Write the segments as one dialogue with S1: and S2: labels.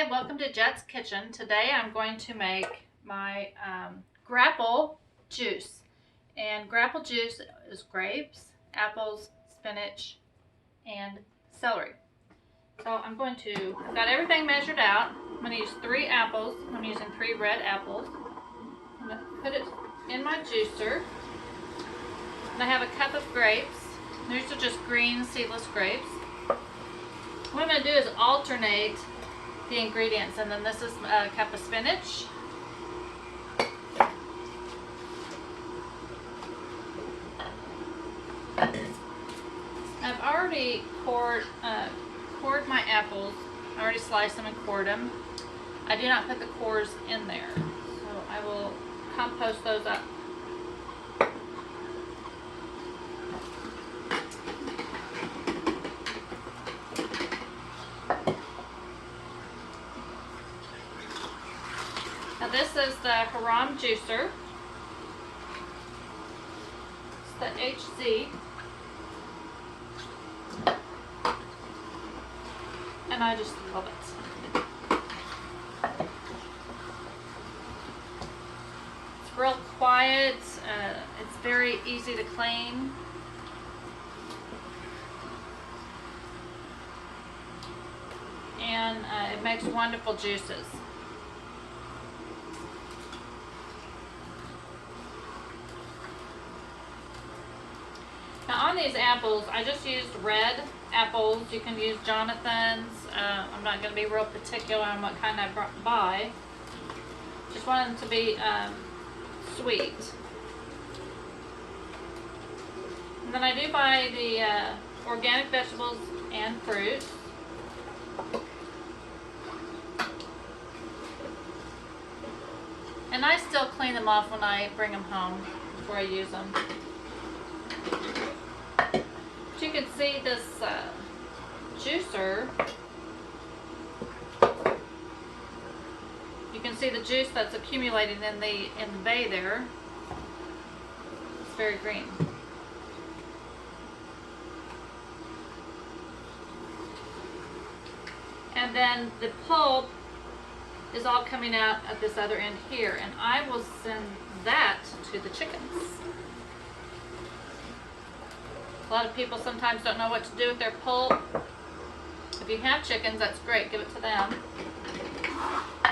S1: Hi, welcome to Jett's Kitchen. Today I'm going to make my grapple juice. And grapple juice is grapes, apples, spinach, and celery. So I've got everything measured out. I'm going to use 3 apples. I'm using 3 red apples. I'm going to put it in my juicer. And I have a cup of grapes. These are just green seedless grapes. What I'm going to do is alternate the ingredients, and then this is a cup of spinach, I've already cored my apples. I already sliced them and cored them. I do not put the cores in there, so I will compost those up. Now this is the Hurom juicer. It's the HZ. And I just love it. It's real quiet. It's very easy to clean. And it makes wonderful juices. Now on these apples, I just used red apples. You can use Jonathan's. I'm not going to be real particular on what kind I buy. Just want them to be sweet. And then I do buy the organic vegetables and fruit. And I still clean them off when I bring them home before I use them. But you can see this juicer. You can see the juice that's accumulating in the bay there. It's very green. And then the pulp is all coming out at this other end here, and I will send that to the chickens. A lot of people sometimes don't know what to do with their pulp. If you have chickens, that's great, give it to them.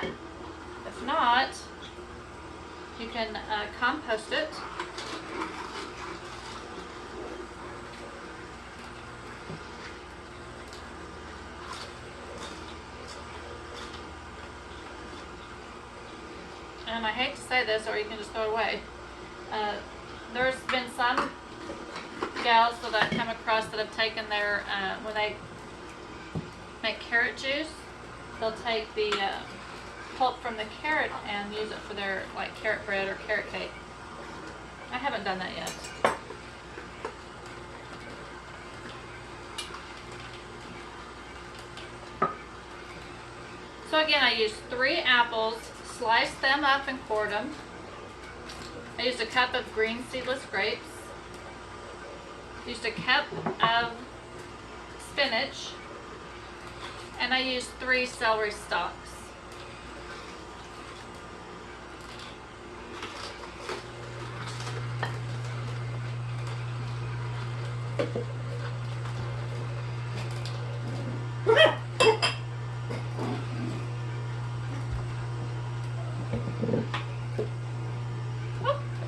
S1: If not, you can compost it. And I hate to say this, or you can just throw it away. There's been some gals that I've come across that have taken their, when they make carrot juice, they'll take the pulp from the carrot and use it for their carrot bread or carrot cake. I haven't done that yet. So again, I used 3 apples, sliced them up and cored them. I used a cup of green seedless grapes. Used a cup of spinach. And I used 3 celery stalks.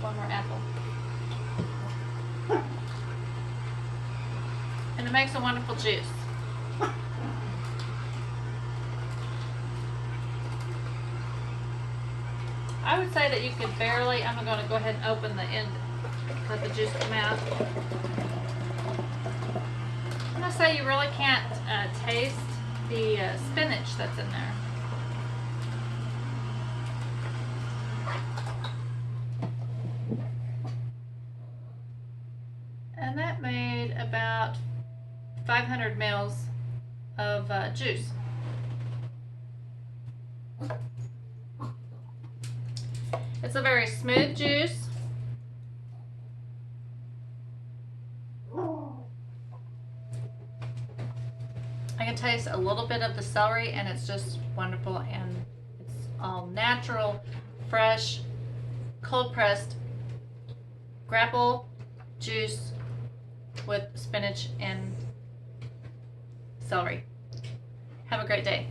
S1: One more apple. And it makes a wonderful juice. I would say that you could barely, I'm going to go ahead and open the end, let the juice come out. I'm going to say you really can't taste the spinach that's in there. And that made about 500 mils of juice. It's a very smooth juice. I can taste a little bit of the celery, and it's just wonderful. And it's all natural, fresh, cold pressed grapple juice with spinach and celery. Have a great day.